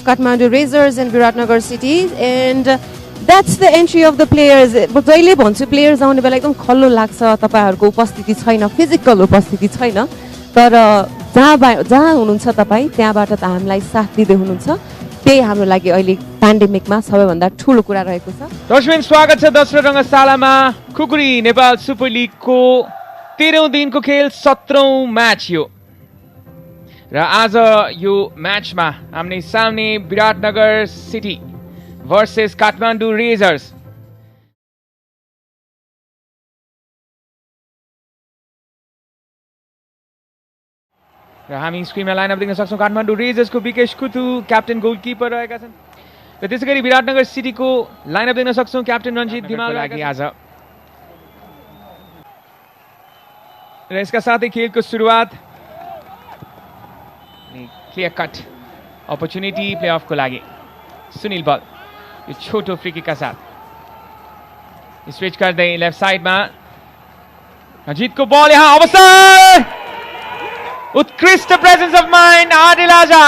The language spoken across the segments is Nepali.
Kathmandu Razors and Viratnagar City, and that's the entry of the players. जहिले भन्छु प्लेयर्स आउने बेला एकदम खल्लो लाग्छ, तपाईहरुको उपस्थिति छैन, फिजिकल उपस्थिति छैन, तर जहाँ हुनुहुन्छ तपाई त्यहाँबाट त हामीलाई साथ दिदै हुनुहुन्छ, त्यही हाम्रो लागि अहिले पेन्डेमिकमा सबैभन्दा ठूलो कुरा रहेको छ। दर्शक स्वागत छ दोस्रो रंगशालामा। खुकुरी नेपाल सुपर लीगको 13औं दिनको खेल 17औं म्याच यो र आज यो म्याचमा आम्ने सामने Biratnagar City versus Kathmandu Rayzrs. र हामी स्क्रिनमा लाइनअप देख्न सक्छौं। काठमाडौँ रेजर्सको विकेश कुतु क्याप्टेन गोलकिपर रहेका छन् र त्यसैगरी विराटनगर सिटीको लाइनअप देख्न सक्छौं। क्याप्टेन रञ्जित धिमाल लागि आज र यसका साथै खेलको सुरुवात क्लियर कट अपर्च्युनिटी प्लेअफको लागि सुनील बल यो छोटो फ्री किकका साथ स्विच गर्दै लेफ्ट साइडमा रञ्जितको बल, यहाँ अवसर, उत्कृष्ट प्रेजेन्स अफ माइन्ड आदिल आजा,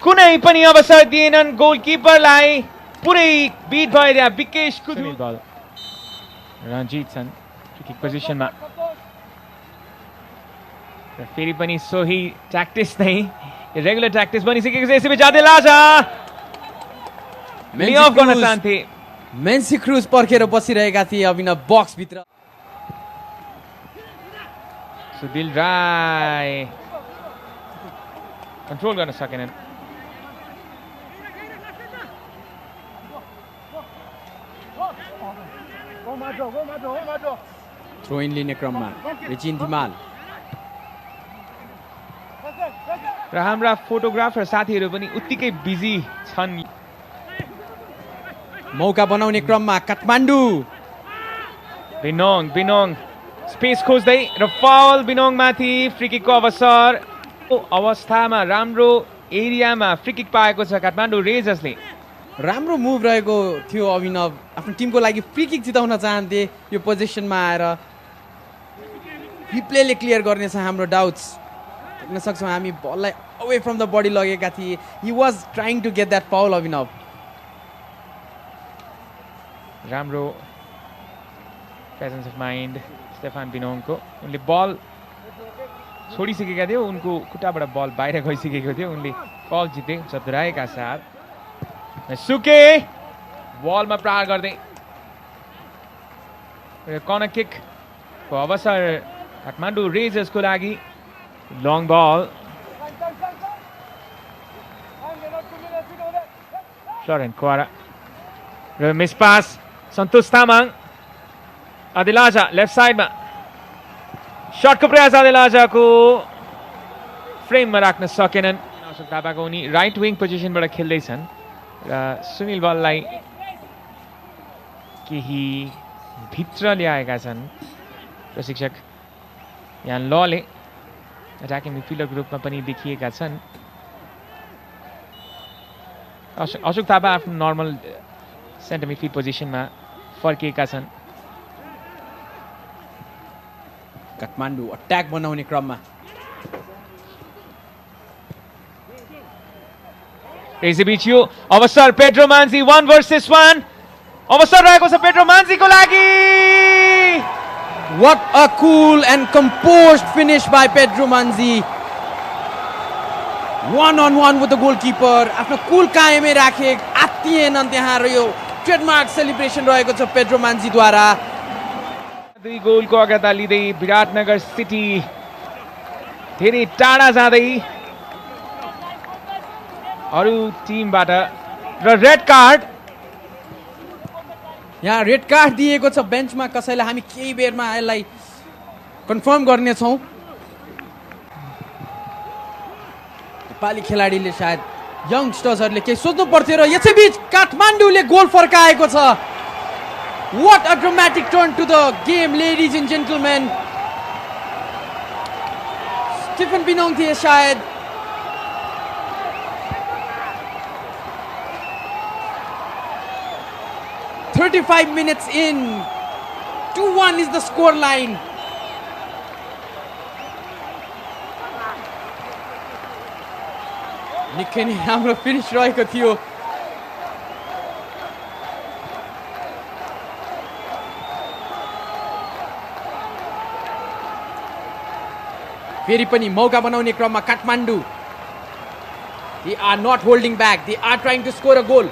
कुनै पनि अवसर दिएनन् गोलकिपरलाई, पुरै बिट भएर यहाँ विकेश कुतु बल रञ्जित छन् किक पोजिसनमा र फेरि पनि सोही ट्याक्टिस नै रेगुलर ट्याक्टिस बनिसकेको छ। यसैबीच आदिल आजा ले अफ गर्न चाहन्थे, मेन्सी क्रुज पर्खेर बसिरहेका थिए अभिनव बक्स भित्र। सुदिल राय कन्ट्रोल गर्न सकेनन्। थ्रो इन लिने क्रममा रिचिन धिमाल र हाम्रा फोटोग्राफर साथीहरू पनि उत्तिकै बिजी छन्। मौका बनाउने क्रममा काठमाडौँ बिनोङ स्पेस खोज्दै र फाउल बिनोङ माथि फ्री किकको अवसर अवस्थामा राम्रो एरियामा फ्री किक पाएको छ काठमाडौँ रेजर्सले। राम्रो मुभ रहेको थियो अभिनव, आफ्नो टिमको लागि फ्री किक जिताउन चाहन्थे। यो पोजिसनमा आएर रिप्लेले क्लियर गर्नेछ हाम्रो डाउट्स। देख्न सक्छौँ हामी बललाई अवे फ्रम द बडी लगेका थिए। He was trying to get that foul Abhinav. राम्रो प्रेजेन्स अफ माइन्ड स्टेफान बिनोङको, उनले बल छोडिसकेका थियो, उनको खुट्टाबाट बल बाहिर गइसकेको थियो, उनले बल जिते चतुराईका साथ। सुके बलमा प्रहार गर्दै कर्नर किकको अवसर काठमाडौँ रेजर्सको लागि। लङ बल फ्लोरेन क्वारा र मिस पास सन्तोष तामाङ। आदिल आजा लेफ्ट साइडमा शटको प्रयास, आदिल आजाको फ्रेममा राख्न सकेनन्। अशोक थापाको उनी राइट विङ पोजिसनबाट खेल्दैछन् र सुनील बललाई केही भित्र ल्याएका छन् प्रशिक्षक यान लले। अट्याकिङ मिडफिल्डरको रूपमा पनि देखिएका छन्। अशोक थापा आफ्नो नर्मल सेन्टर मिडफिल्ड पोजिसनमा फर्किएका छन्। काठमाडौँ अट्याक बनाउने क्रममा यसैबीच यो अवसर पेड्रो मान्जी 1 वर्सेस 1 अवसर रहेको छ पेड्रो मान्जीको लागि। What a cool and composed finish by Pedro Manzi. One-on-one with the goalkeeper. आफ्नो कुल कायमै राखे, आत्तिएनन् त्यहाँ र यो ट्रेडमार्क सेलिब्रेसन रहेको छ पेड्रो मान्जीद्वारा। 2 गोलको अग्रता लिँदै विराटनगर सिटी धेरै टाढा जाँदै अरू टिमबाट र रेड कार्ड। यहाँ रेड कार्ड दिएको छ बेन्चमा कसैलाई, हामी केही बेरमा यसलाई कन्फर्म गर्नेछौँ। नेपाली खेलाडीले सायद यङ्स्टर्सहरूले केही सोच्नु पर्थ्यो र यसैबीच काठमाडौँले गोल फर्काएको छ। What a dramatic turn to the game, ladies and gentlemen. Stephen Binong थिए शायद। "35 minutes in, 2-1 is the score line." निकै नै राम्रो फिनिस रहेको थियो। फेरि पनि मौका बनाउने क्रममा Kathmandu, they are not holding back, they are trying to score a goal।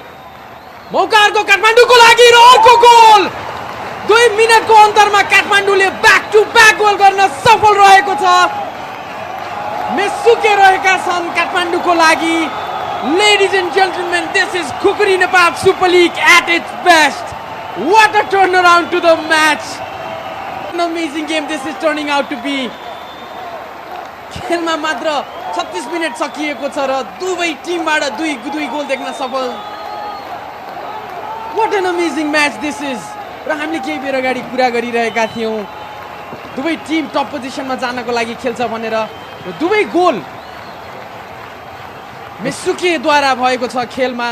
मौका अर्को काठमाडौँको लागि र अर्को गोल। 2 मिनेटको अन्तरमा काठमाडौँले ब्याक टु ब्याक गोल गर्न सफल रहेको छ। मेसुके रहेका छन् काठमाडौँको लागि। Ladies and gentlemen, this is Khukuri Nepal Super League at its best। What a turnaround to the match। An amazing game this is turning out to be। खेलमा मात्र 36 मिनेट सकिएको छ र दुवै टिमबाट दुई गोल देख्न सफल। What an amazing match this is। र हामीले केही बेर अगाडि कुरा गरिरहेका थियौँ दुवै टिम टप पोजिसनमा जानको लागि खेल्छ भनेर, र दुवै गोल मेसुकेद्वारा भएको छ खेलमा।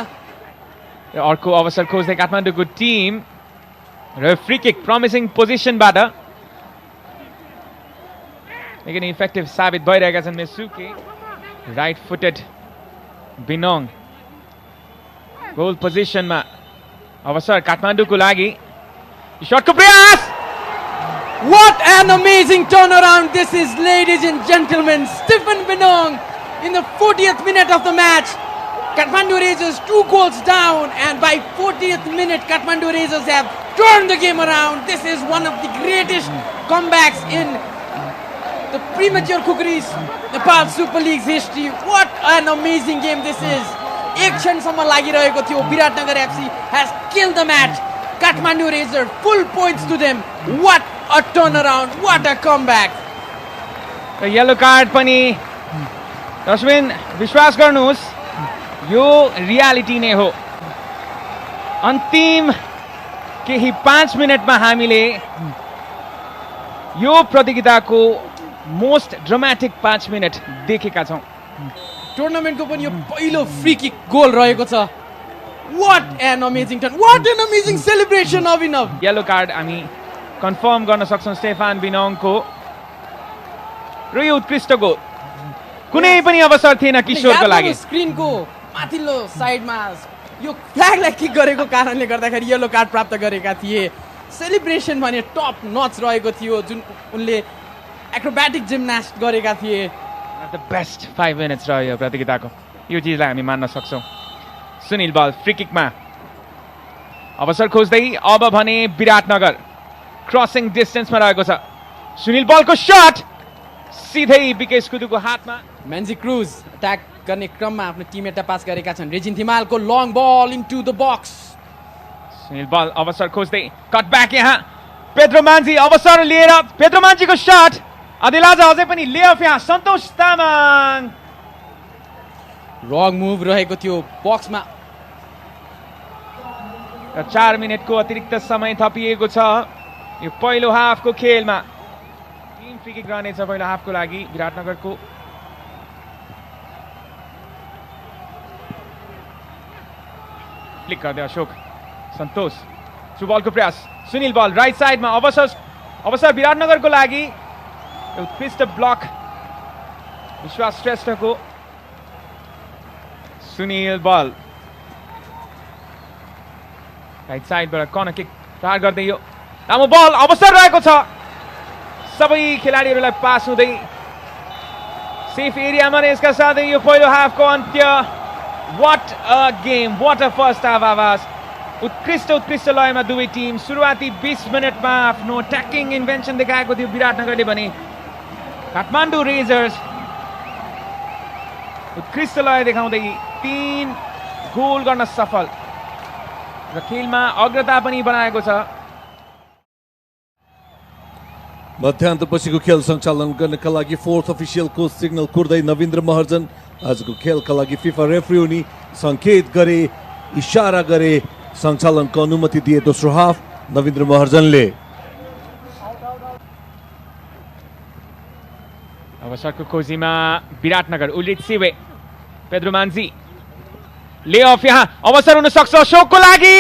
अर्को अवसर खोज्दै काठमाडौँको टिम र फ्री किक प्रमिसिङ पोजिसनबाट निकै नै इफेक्टिभ साबित भइरहेका छन् मेसुके। राइट फुटेड बिनोङ गोल पोजिसनमा। अवसर काठमाडौँको लागि, शटको प्रयास। What an amazing turnaround this is, ladies and gentlemen। Stephen Binong in the 40th minute of the match। Kathmandu Razors 2 goals down, and by 40th minute Kathmandu Razors have turned the game around। This is one of the greatest comebacks in the premature Khukuri's Nepal Super League's history। What an amazing game this is। एक क्षणसम्म लागिरहेको थियो। Biratnagar FC has killed the match। Kathmandu Razors full points to them। What a turnaround, what a comeback। Yellow card पनि अश्विन विश्वास गर्नुहोस् यो रियालिटी नै हो। अन्तिम केही 5 मिनेटमा हामीले यो प्रतियोगिताको मोस्ट ड्रामेटिक 5 मिनेट देखेका छौँ। टुर्नामेन्टको पनि यो पहिलो फ्री किक गोल रहेको छ। What an amazing turn, what an amazing celebration Abhinav. Yellow card हामी कन्फर्म गर्न सक्छौँ स्टेफान बिनोङको, र यो उत्कृष्ट गोल। कुनै पनि अवसर थिएन किशोरको लागि। स्क्रिनको माथिल्लो साइडमा यो फ्ल्यागलाई किक गरेको कारणले गर्दाखेरि येलो कार्ड प्राप्त गरेका थिए। सेलिब्रेसन भने टप नच रहेको थियो जुन उनले एक्रोब्याटिक जिम्नास्ट गरेका थिए। द बेस्ट 5 मिनट्स रह्यो यो प्रतियोगिताको, यो चिजलाई हामी मान्न सक्छौँ। सुनिल बल फ्री किकमा अवसर खोज्दै अब भने विराटनगर क्रसिङ डिस्टेन्समा रहेको छ। सुनिल बलको शट सिधै विकेश कुदुको हातमा। मेन्जी क्रुज अट्याक गर्ने क्रममा आफ्नो टिममेटलाई पास गरेका छन्। रेजिन थिमालको long ball into the box. Sunil ball अवसर खोज्दै कट ब्याक यहाँ पेद्रो मान्जी अवसर लिएर पेद्रो मान्जीको शट। आदिलाजा अझै पनि लेअफ यहाँ सन्तोष तामाङ। रङ मुभ रहेको थियो बक्समा। 4 मिनेटको अतिरिक्त समय थपिएको छ यो पहिलो हाफको खेलमा। 3 फ्री किक रहनेछ पहिलो हाफको लागि विराटनगरको। फ्लिक गर्दै अशोक सन्तोष थ्रु बलको प्रयास। सुनिल बल राइट साइडमा अवसर विराटनगरको लागि। उत्कृष्ट ब्लक विश्वास श्रेष्ठको। सुनिल बल राइट साइडबाट कर्नर किक प्रहार गर्दै यो लामो बल अवसर रहेको छ। सबै खेलाडीहरूलाई पास हुँदै सेफ एरियामा नै यसका साथै यो पहिलो हाफको अन्त्य। What a game, what a first half आवाज। उत्कृष्ट लयमा दुवै टिम। सुरुवाती 20 मिनटमा आफ्नो ट्याकिङ इन्भेन्सन देखाएको थियो विराटनगरले भने काठमाडौँ रेजर्स उत्कृष्ट लय देखाउँदै 3 गोल गर्न सफल र खेलमा अग्रता पनि बनाएको छ। मध्यान्तरपछिको खेल सञ्चालन गर्नका लागि 4th अफिसियलको सिग्नल कुर्दै नवीन्द्र महर्जन आजको खेलका लागि फिफा रेफ्री उनी सङ्केत गरे, इशारा गरे, सञ्चालनको अनुमति दिए दोस्रो हाफ नवीन्द्र महर्जनले। अवसरको खोजीमा विराटनगर उलित सिवे पेद्रो मान्जी लेअफ यहाँ अवसर हुन सक्छ अशोकको लागि।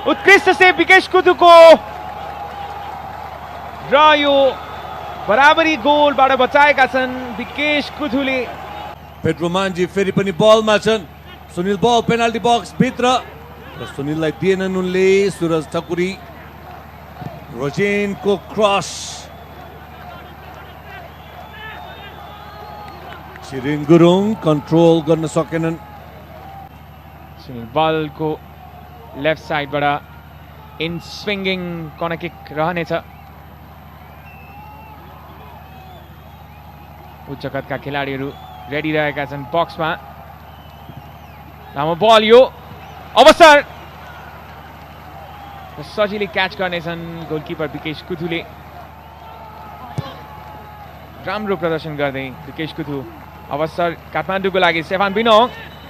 उत्कृष्ट सेभ विकेश कुदुको र यो बराबरी गोलबाट बचाएका छन् विकेश कुथुले। पेड्रो मान्जी फेरि पनि बलमा छन् सुनिल बल पेनाल्टी बक्स भित्र र सुनिललाई दिएनन् उनले सुरज ठकुरी रोजेनको क्रस छिरिङ गुरुङ कन्ट्रोल गर्न सकेनन् सुनिल बलको लेफ्ट साइडबाट इन स्विङ्गिङ कर्नर किक रहनेछ उच्च कदका खेलाडीहरू रेडी रहेका छन् बक्समा लामो बल यो अवसर सजिलै क्याच गर्नेछन् गोलकिपर विकेश कुथुले राम्रो प्रदर्शन गर्दै विकेश कुथु अवसर काठमाडौँको लागि स्टेफान बिनोङ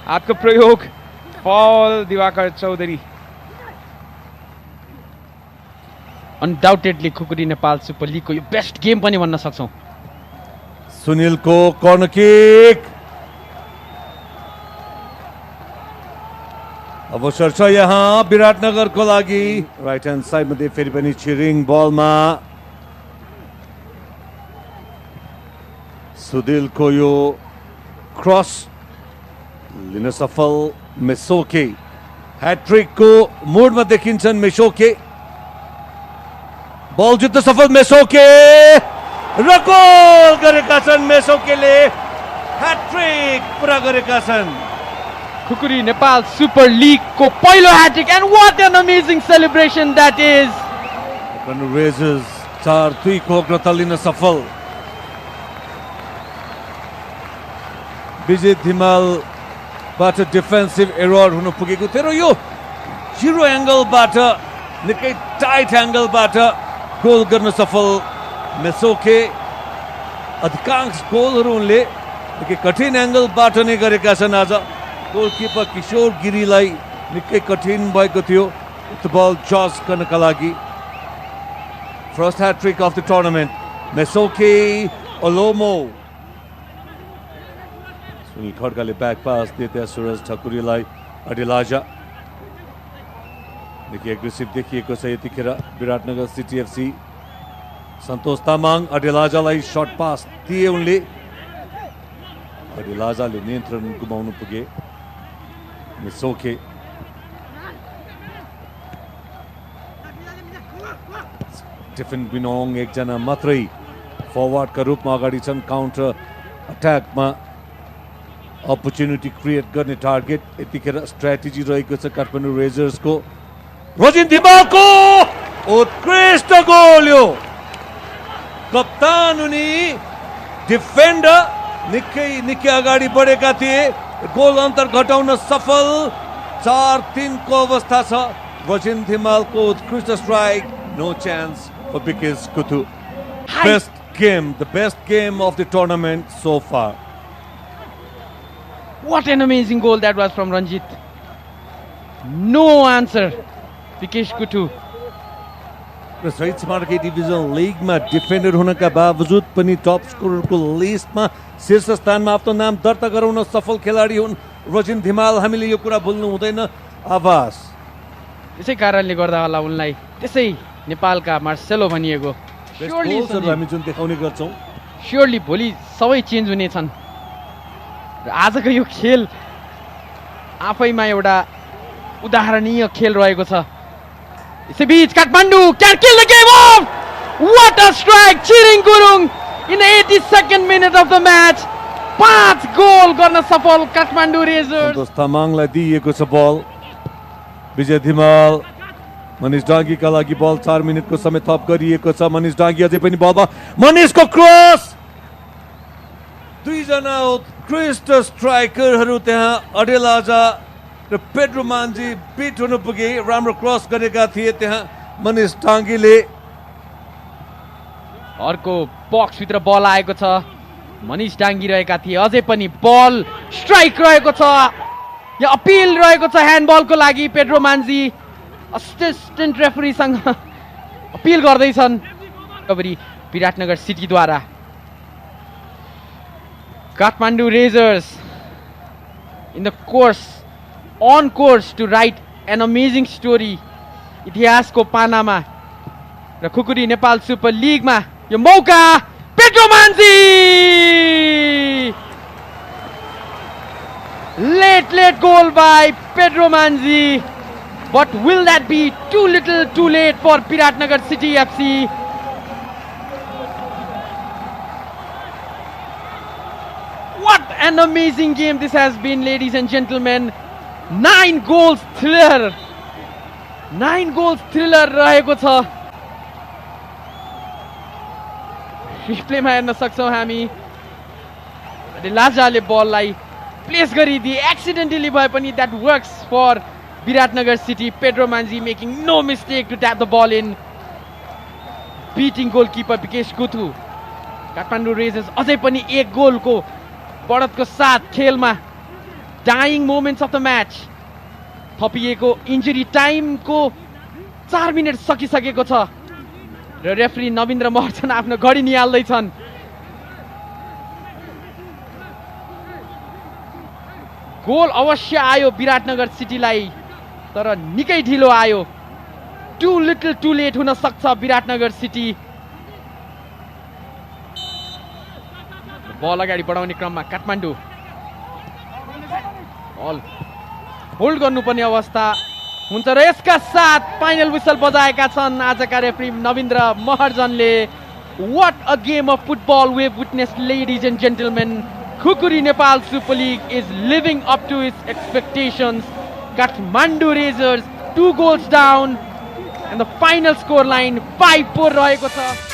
हातको प्रयोग फल दिवाकर चौधरी अनडाउटेडली खुकुरी नेपाल सुपर लिगको यो बेस्ट गेम पनि भन्न सक्छौँ सुनिलको कर्नर किक अवसर छ यहाँ विराटनगरको लागि राइट ह्यान्ड साइडमध्ये फेरि पनि छिरिङ बलमा सुदिलको यो क्रस लिन सफल मेसोके ह्याट्रिकको मुडमा देखिन्छन् मेसोके बल जित्न सफल मेसोके र गोल गरेका छन् मेसोकेले ह्याट्रिक पुरा गरेका छन् खुकुरी नेपाल सुपर लिगको पहिलो hat trick and what an amazing celebration that is Rayzrs 4-2 को अग्रता लिन सफल विजय धिमालबाट डिफेन्सिभ एरर हुन पुगेको थियो र यो जिरो एङ्गलबाट निकै टाइट एङ्गलबाट गोल गर्न सफल मेसोके अधिकांश गोलहरू उनले निकै कठिन एङ्गलबाट नै गरेका छन् आज गोलकिपर किशोर गिरीलाई निकै कठिन भएको थियो फुटबल जज गर्नका लागि first hat trick of the tournament मेसोके ओलोमो सुनिल खड्काले ब्याक पास दिए सुरज ठकुरीलाई अडिलाजा निकै एग्रेसिभ देखिएको छ यतिखेर विराटनगर सिटी एफसी सन्तोष तामाङ अडिलाजालाई सर्ट पास दिए उनले अडिलाजाले नियन्त्रण गुमाउनु पुगे मेसोके स्टेफन बिनोङ एकजना मात्रै फरवर्डका रूपमा अगाडि छन् काउन्टर अट्याकमा अपर्च्युनिटी क्रिएट गर्ने टार्गेट यतिखेर स्ट्राटेजी रहेको छ काठमाडौँ रेजर्सको रोजिन धिमालको उत्कृष्ट गोल यो कप्तान उनी डिफेन्डर निकै अगाडि बढेका थिए गोल अन्तर घटाउन सफल 4-3 को अवस्था छ रोजिन धिमालको उत्कृष्ट strike no chance for Bikesh Kuthu the best game of the tournament so far What an amazing goal that was from Ranjit. No answer. Vikesh Kuthu. सहित स्मारक डिभिजन लिगमा डिफेन्डर हुनका बावजुद पनि टप स्कोररको लिस्टमा शीर्ष स्थानमा आफ्नो नाम दर्ता गराउन सफल खेलाडी हुन् रोजिन धिमाल हामीले यो कुरा भुल्नु हुँदैन आवाज त्यसै कारणले गर्दा होला उनलाई त्यसै नेपालका मार्सेलो भनिएको हामी जुन देखाउने गर्छौँ स्योरली भोलि सबै चेन्ज हुनेछन् र आजको यो खेल आफैमा एउटा उदाहरणीय खेल रहेको छ यसैबीच Kathmandu can kill the game off. What a strike! Chiring Gurung in the 82nd minute of the match. 5 goal गर्न सफल काठमाडौँ रेजर्स सन्तोष तामाङलाई दिइएको छ बल विजय धिमाल मनिष डाङ्गीका लागि बल 4 मिनेटको समय थप गरिएको छ मनिष डाङ्गी अझै पनि बलमा मनिषको क्रस दुईजना उत्कृष्ट स्ट्राइकरहरू त्यहाँ अडेलाजा र पेड्रो मान्जी बिट हुन पुगे राम्रो क्रस गरेका थिए त्यहाँ मनिष डाङ्गीले अर्को बक्सभित्र बल आएको छ मनिष डाङ्गी रहेका थिए अझै पनि बल स्ट्राइक रहेको छ यहाँ अपिल रहेको छ ह्यान्डबलको लागि पेड्रो मान्जी असिस्टेन्ट रेफरीसँग अपिल गर्दैछन् विराटनगर सिटीद्वारा Kathmandu Rayzrs in the course on course to write an amazing story इतिहासको पानामा र खुकुरी नेपाल सुपर लिगमा यो मौका Pedro मान्जी Late goal by Pedro Manzi. But will that be too little too late for Biratnagar City FC? What an amazing game this has been, ladies and gentlemen. 9 goals thriller. 9 goals thriller रहेको छ. रिप्लेमा हेर्न सक्छौँ हामी. लाजाले बललाई प्लेस गरिदिए एक्सिडेन्टली भए पनि that works for Biratnagar City. Pedro Manzi making no mistake to tap the ball in, beating goalkeeper Bikesh Kuthu. Kathmandu Raisers अझै पनि एक गोलको बढतको साथ खेलमा. Dying moments of the match. थपिएको इन्जुरी टाइमको 4 मिनेट सकिसकेको छ र रेफरी नवीन्द्र महर्जन आफ्नो घडी निहाल्दैछन्. गोल अवश्य आयो विराटनगर सिटीलाई, तर निकै ढिलो आयो. टु लिटल टु लेट हुन सक्छ विराटनगर सिटी. बल अगाडि बढाउने क्रममा काठमाडौँ बल होल्ड गर्नुपर्ने अवस्था हुन्छ र यसका साथ फाइनल विसल बजाएका छन् आजका referee Navindra महर्जनले. What a game of football we've witnessed, ladies and gentlemen. Khukuri Nepal Super League is living up to its expectations. Kathmandu Raisers 2 goals down and the final score line 5-4 रहेको छ.